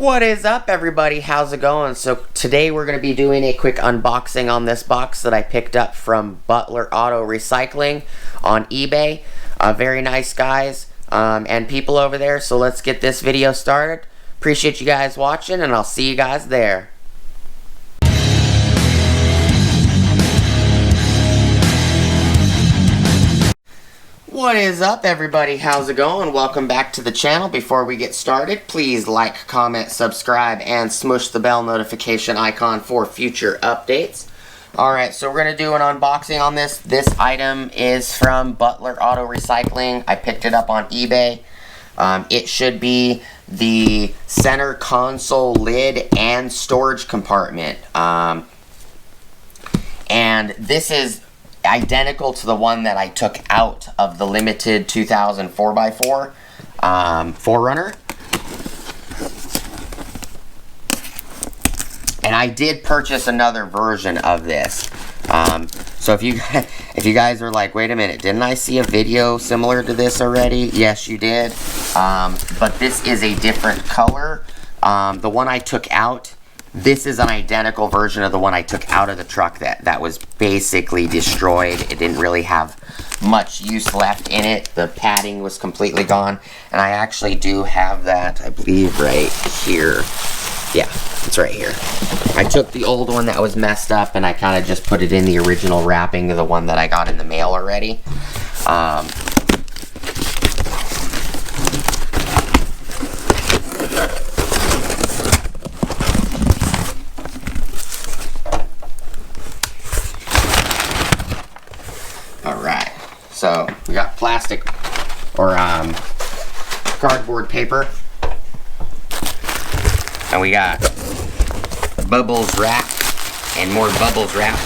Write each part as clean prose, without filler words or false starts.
What is up, everybody? How's it going? So today we're going to be doing a quick unboxing on this box that I picked up from Butler Auto Recycling on eBay. Very nice guys and people over there. So let's get this video started. Appreciate you guys watching, and I'll see you guys there. What is up, everybody? How's it going? Welcome back to the channel. Before we get started, please like, comment, subscribe, and smush the bell notification icon for future updates. Alright, so we're going to do an unboxing on this. This item is from Butler Auto Recycling. I picked it up on eBay. It should be the center console lid and storage compartment. And this is identical to the one that I took out of the limited 2000 4x4 4Runner. And I did purchase another version of this. So if you guys are like, wait a minute, didn't I see a video similar to this already? Yes, you did. But this is a different color. The one I took out, this is an identical version of the one I took out of the truck that was basically destroyed. It didn't really have much use left in it. The padding was completely gone. And I actually do have that, I believe, right here. Yeah, it's right here. I took the old one that was messed up and I kind of just put it in the original wrapping of the one that I got in the mail already. Alright, so we got plastic or cardboard paper, and we got bubbles wrap and more bubbles wrap,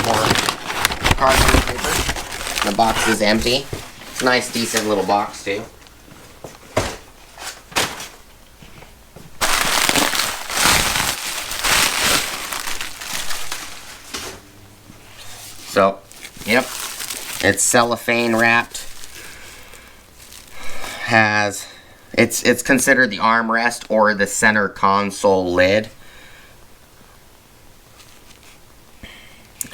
more cardboard paper. The box is empty. It's a nice, decent little box too. So, yep, it's cellophane wrapped. It's considered the armrest or the center console lid.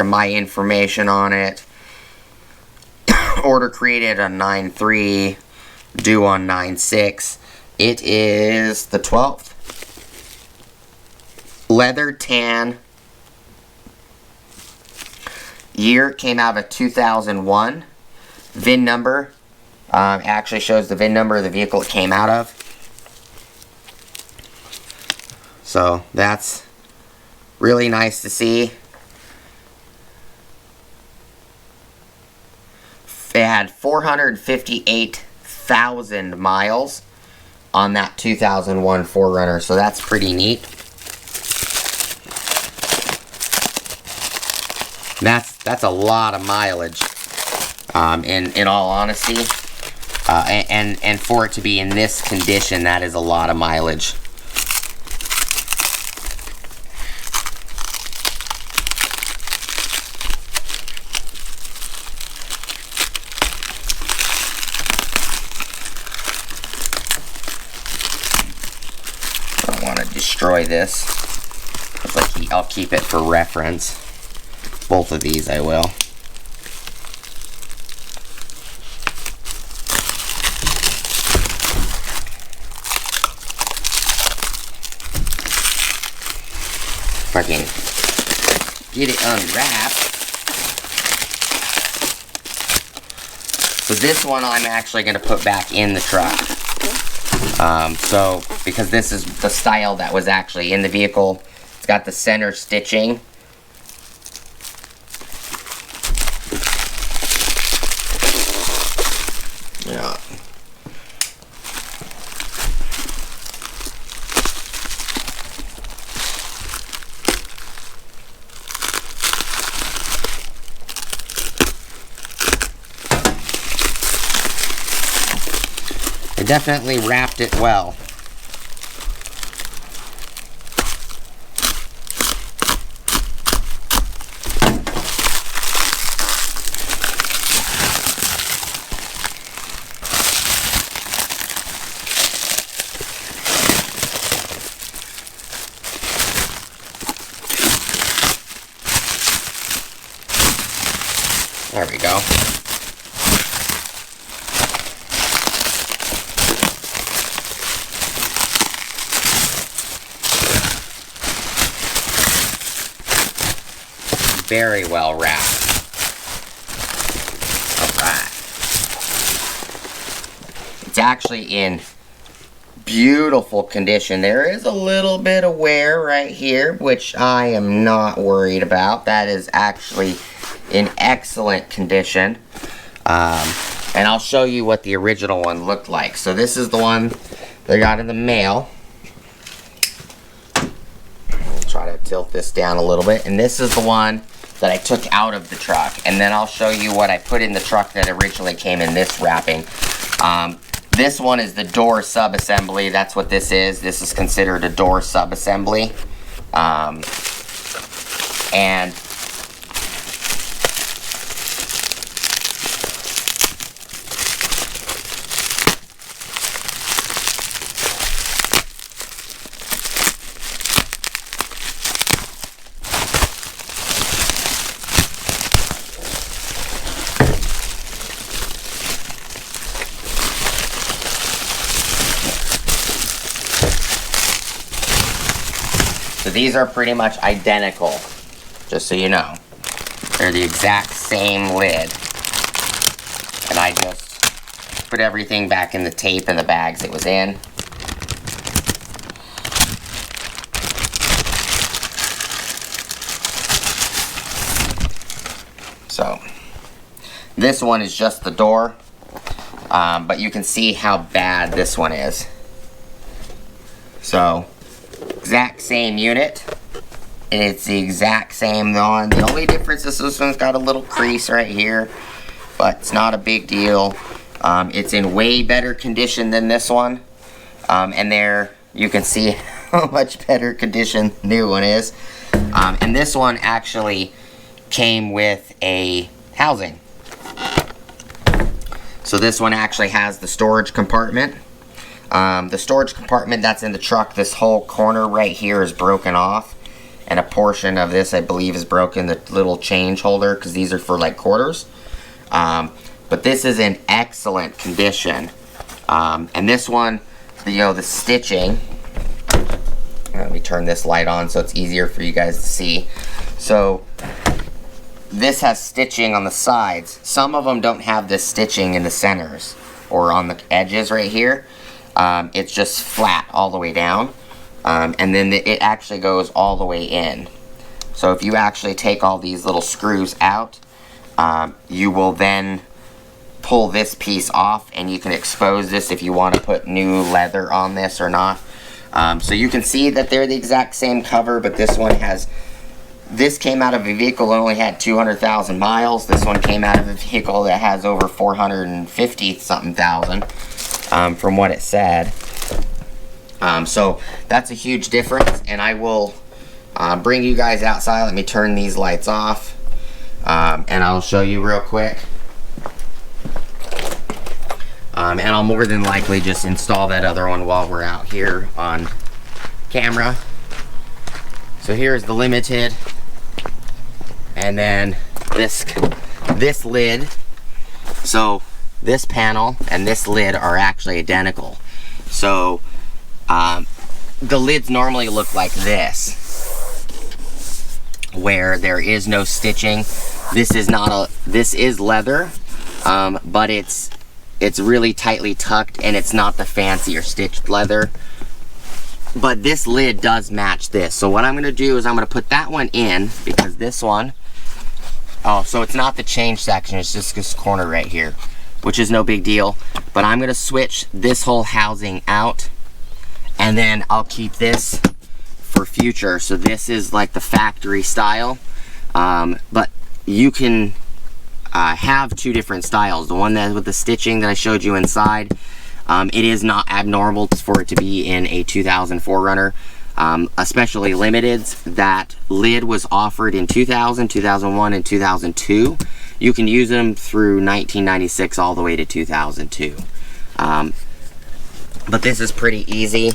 My information on it. Order created on 9/3, due on 9/6. It is the 12th. Leather tan. Year came out of 2001. VIN number actually shows the VIN number of the vehicle it came out of. So that's really nice to see. It had 458,000 miles on that 2001 4Runner, so that's pretty neat. That's a lot of mileage, in all honesty, and for it to be in this condition, that is a lot of mileage. I don't want to destroy this. I'll keep it for reference. Both of these I will. If I can get it unwrapped. So this one I'm actually going to put back in the truck. Because this is the style that was actually in the vehicle. It's got the center stitching. Yeah. They definitely wrapped it well. very well wrapped. Alright. It's actually in beautiful condition. There is a little bit of wear right here, which I am not worried about. That is actually in excellent condition. And I'll show you what the original one looked like. So this is the one that I got in the mail. I'll try to tilt this down a little bit. And this is the one that I took out of the truck. And then I'll show you what I put in the truck that originally came in this wrapping. This one is the door sub-assembly. That's what this is. This is considered a door sub-assembly. And so these are pretty much identical, just so you know. They're the exact same lid. And I just put everything back in the tape and the bags it was in. So, this one is just the door, but you can see how bad this one is. So, exact same unit, and it's the exact same one. The only difference is this one's got a little crease right here, but it's not a big deal. It's in way better condition than this one, and there you can see how much better condition the new one is. And this one actually came with a housing. So this one actually has the storage compartment. The storage compartment that's in the truck, this whole corner right here is broken off, and a portion of this I believe is broken, the little change holder, because these are for like quarters. But this is in excellent condition. And this one, the stitching, let me turn this light on so it's easier for you guys to see. So this has stitching on the sides. Some of them don't have this stitching in the centers or on the edges right here. It's just flat all the way down, and then it actually goes all the way in. So if you actually take all these little screws out, you will then pull this piece off, and you can expose this if you want to put new leather on this or not. So you can see that they're the exact same cover, but this one has, this came out of a vehicle that only had 200,000 miles. This one came out of a vehicle that has over 450 something thousand. From what it said. So that's a huge difference, and I will bring you guys outside. Let me turn these lights off, and I'll show you real quick. And I'll more than likely just install that other one while we're out here on camera. So here's the limited, and then this lid. So this panel and this lid are actually identical. So the lids normally look like this, where there is no stitching. This is leather, but it's really tightly tucked, and it's not the fancier stitched leather. But this lid does match this. So what I'm gonna do is I'm gonna put that one in, because this one, oh, so it's not the change section, it's just this corner right here, which is no big deal. But I'm gonna switch this whole housing out, and then I'll keep this for future. So this is like the factory style, but you can have two different styles. The one that with the stitching that I showed you inside, it is not abnormal for it to be in a 2000 4Runner, especially limiteds. That lid was offered in 2000, 2001, and 2002. You can use them through 1996 all the way to 2002. But this is pretty easy.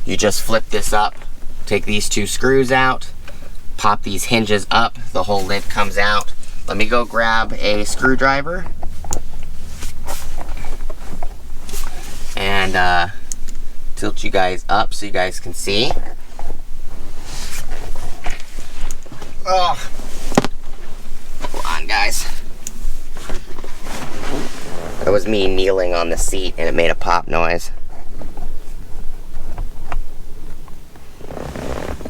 You just flip this up, take these two screws out, pop these hinges up, the whole lid comes out. Let me go grab a screwdriver and tilt you guys up so you guys can see. Oh, That was me kneeling on the seat and it made a pop noise.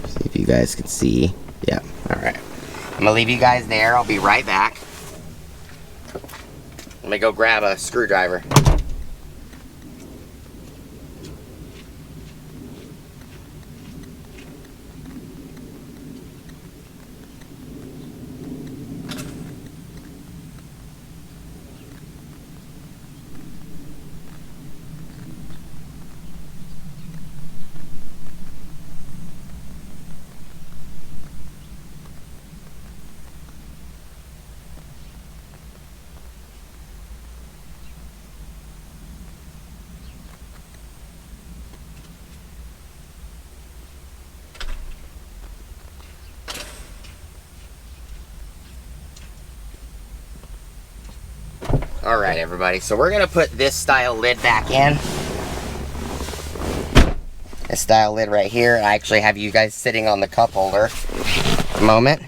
See if you guys can see. Yeah, alright. I'm gonna leave you guys there. I'll be right back. Let me go grab a screwdriver. Alright everybody, so we're going to put this style lid back in. This style lid right here. I actually have you guys sitting on the cup holder at the moment.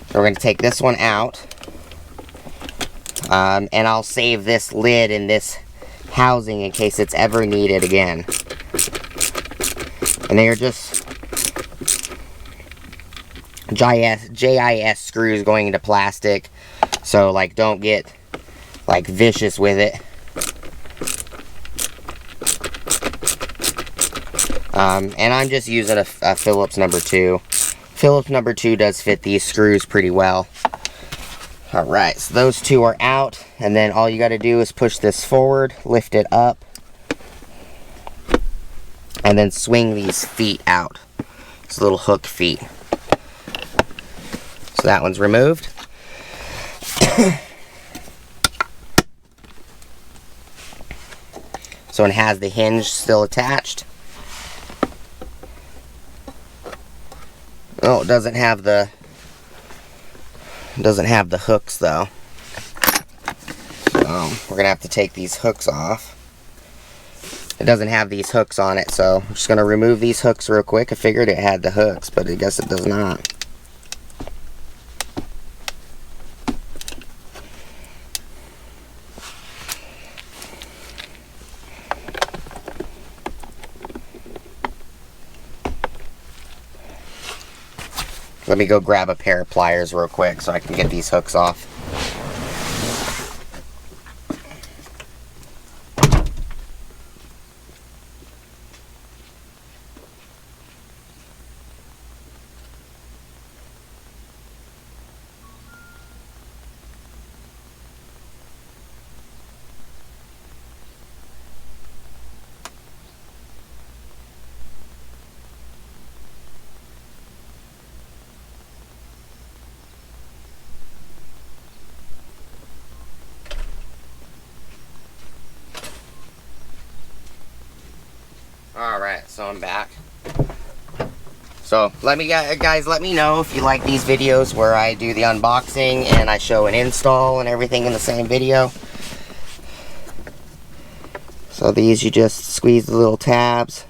So we're going to take this one out. And I'll save this lid in this housing in case it's ever needed again. And they are just JIS screws going into plastic. So, like, don't get, like, vicious with it. And I'm just using a Phillips number 2. Phillips number 2 does fit these screws pretty well. Alright, so those two are out. And then all you got to do is push this forward, lift it up, and then swing these feet out. These little hook feet. So that one's removed. So it has the hinge still attached. Oh, it doesn't have the hooks though. So we're gonna have to take these hooks off. It doesn't have these hooks on it, so I'm just gonna remove these hooks real quick. I figured it had the hooks, but I guess it does not. Let me go grab a pair of pliers real quick so I can get these hooks off. Alright, so I'm back. So, guys, let me know if you like these videos where I do the unboxing and I show an install and everything in the same video. So these, you just squeeze the little tabs.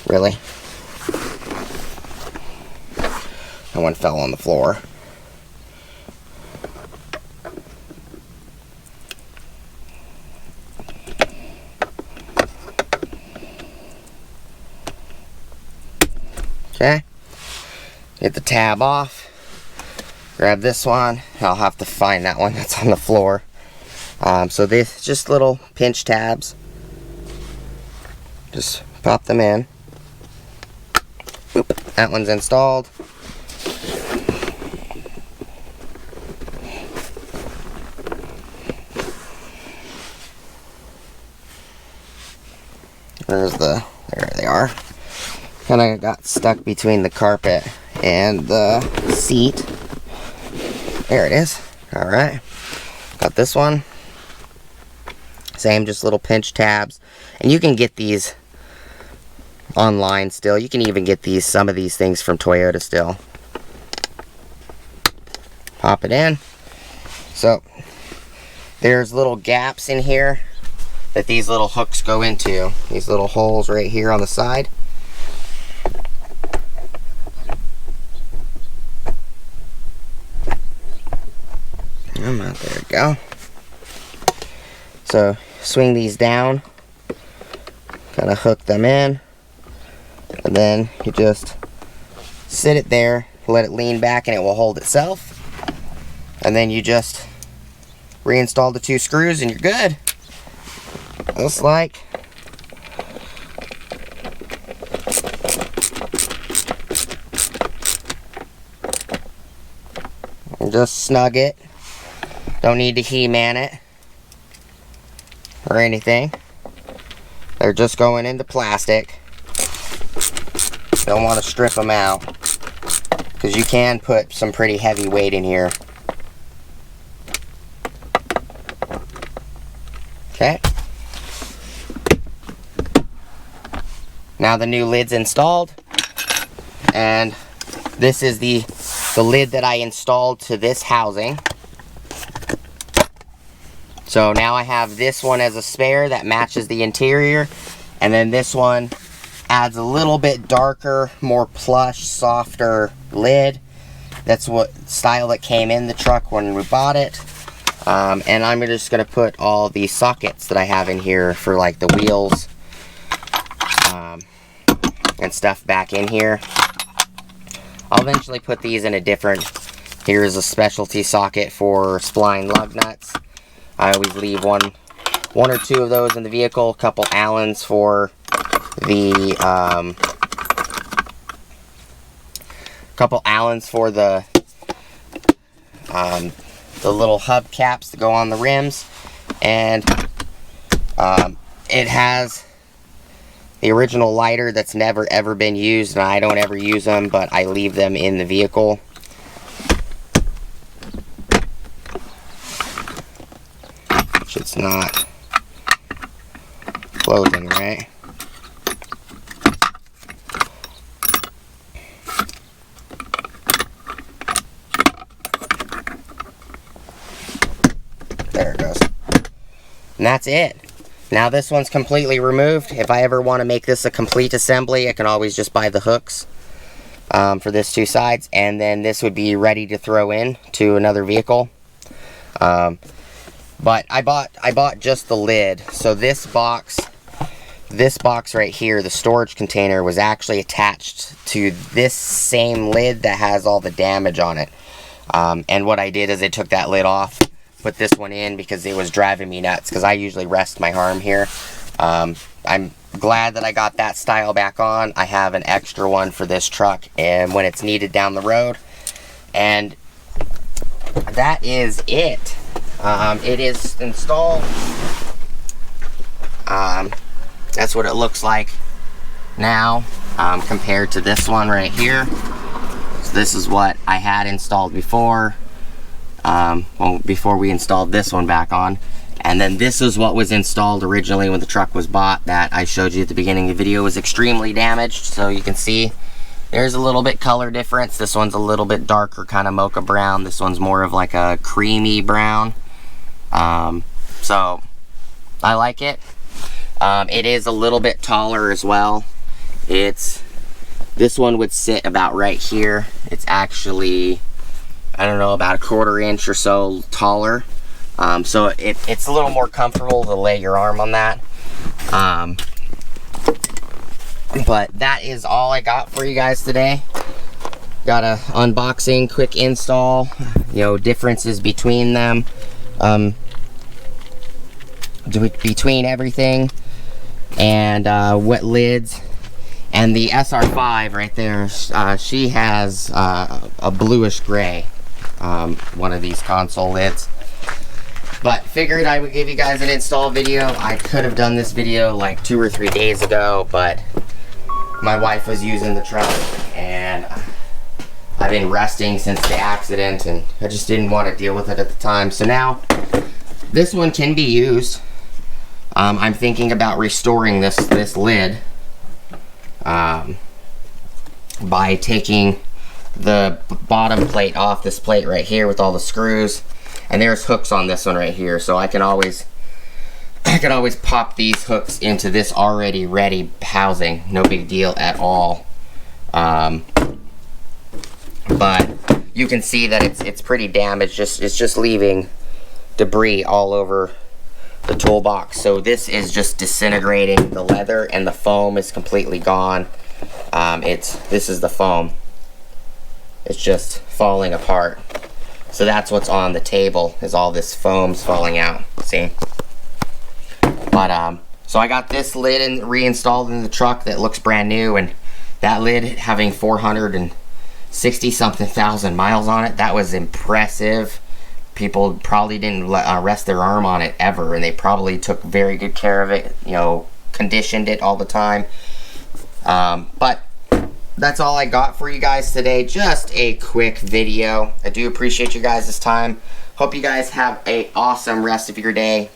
Really? That one fell on the floor. Okay, get the tab off, grab this one. I'll have to find that one that's on the floor. So this, just little pinch tabs, just pop them in. Boop, that one's installed. There they are. Kind of got stuck between the carpet and the seat. There it is. Alright. Got this one. Same, just little pinch tabs. And you can get these online still. You can even get some of these things from Toyota still. Pop it in. So, there's little gaps in here that these little hooks go into. These little holes right here on the side. There we go. So swing these down, kind of hook them in, and then you just sit it there, let it lean back, and it will hold itself. And then you just reinstall the 2 screws and you're good. Looks like. And just snug it. Don't need to He-Man it or anything. They're just going into plastic. Don't want to strip them out because you can put some pretty heavy weight in here. Okay. Now the new lid's installed, and this is the lid that I installed to this housing. So now I have this one as a spare that matches the interior, and then this one adds a little bit darker, more plush, softer lid. That's what style that came in the truck when we bought it. And I'm just going to put all the sockets that I have in here for like the wheels and stuff back in here. I'll eventually put these in a different, here's a specialty socket for spline lug nuts. I always leave one or two of those in the vehicle, a couple Allens for the little hub caps that go on the rims, and it has the original lighter that's never ever been used, and I don't ever use them, but I leave them in the vehicle. Which it's not closing, right? There it goes. And that's it. Now this one's completely removed. If I ever want to make this a complete assembly, I can always just buy the hooks for this 2 sides, and then this would be ready to throw in to another vehicle. But I bought just the lid. So this box right here, the storage container, was actually attached to this same lid that has all the damage on it. And what I did is I took that lid off, put this one in because it was driving me nuts, because I usually rest my arm here. I'm glad that I got that style back on. I have an extra one for this truck and when it's needed down the road. And that is it. It is installed. That's what it looks like now compared to this one right here. So this is what I had installed before. Well, before we installed this one back on. And then this is what was installed originally when the truck was bought, that I showed you at the beginning of the video was extremely damaged. So you can see there's a little bit color difference. This one's a little bit darker, kind of mocha brown. This one's more of like a creamy brown. So I like it. It is a little bit taller as well. This one would sit about right here. It's actually, I don't know, about a 1/4 inch or so taller. So it's a little more comfortable to lay your arm on that. But that is all I got for you guys today. Got a unboxing, quick install, differences between them, between everything, and what lids. And the SR5 right there, she has a bluish gray, one of these console lids. But figured I would give you guys an install video. I could have done this video like 2 or 3 days ago, but my wife was using the truck and I've been resting since the accident and I just didn't want to deal with it at the time. So now this one can be used. I'm thinking about restoring this lid by taking the bottom plate off, this plate right here with all the screws. And there's hooks on this one right here, so I can always pop these hooks into this already ready housing. No big deal at all. But you can see that it's pretty damaged. It's just leaving debris all over the toolbox. So this is just disintegrating the leather, and the foam is completely gone. This is the foam. It's just falling apart. So that's what's on the table, is all this foam's falling out. See? But so I got this lid reinstalled in the truck that looks brand new, and that lid having 460 something thousand miles on it, that was impressive. People probably didn't rest their arm on it ever, and they probably took very good care of it, you know, conditioned it all the time. But that's all I got for you guys today. Just a quick video. I do appreciate you guys' time. Hope you guys have an awesome rest of your day.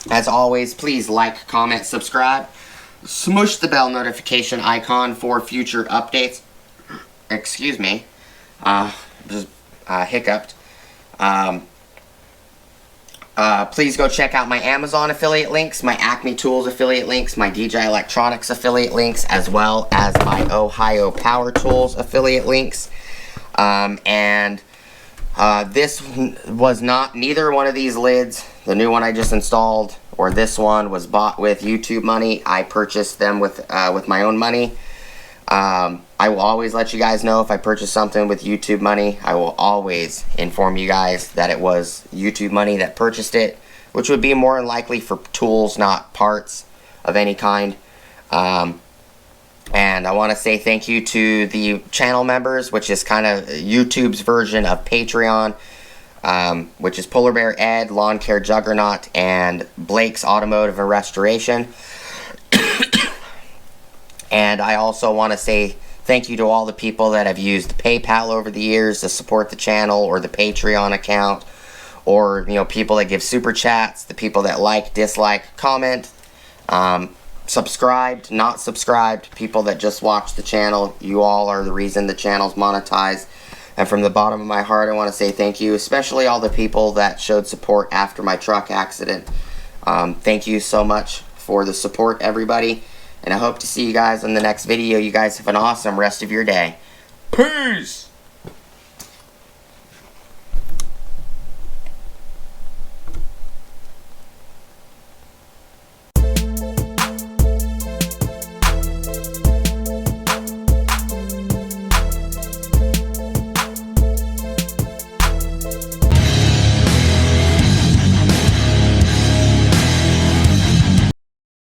As always, please like, comment, subscribe. Smush the bell notification icon for future updates. Excuse me. Just hiccuped. Please go check out my Amazon affiliate links, my Acme Tools affiliate links, my DJI Electronics affiliate links, as well as my Ohio Power Tools affiliate links. This was not, neither one of these lids, the new one I just installed or this one, was bought with YouTube money. I purchased them with my own money. I will always let you guys know if I purchase something with YouTube money. I will always inform you guys that it was YouTube money that purchased it, which would be more than likely for tools, not parts of any kind. And I want to say thank you to the channel members, which is kind of YouTube's version of Patreon, which is Polar Bear Ed, Lawn Care Juggernaut, and Blake's Automotive and Restoration. And I also want to say thank you to all the people that have used PayPal over the years to support the channel, or the Patreon account, or, you know, people that give super chats, the people that like, dislike, comment, subscribed, not subscribed, people that just watch the channel. You all are the reason the channel's monetized. And from the bottom of my heart, I want to say thank you, especially all the people that showed support after my truck accident. Thank you so much for the support, everybody. And I hope to see you guys in the next video. You guys have an awesome rest of your day. Peace!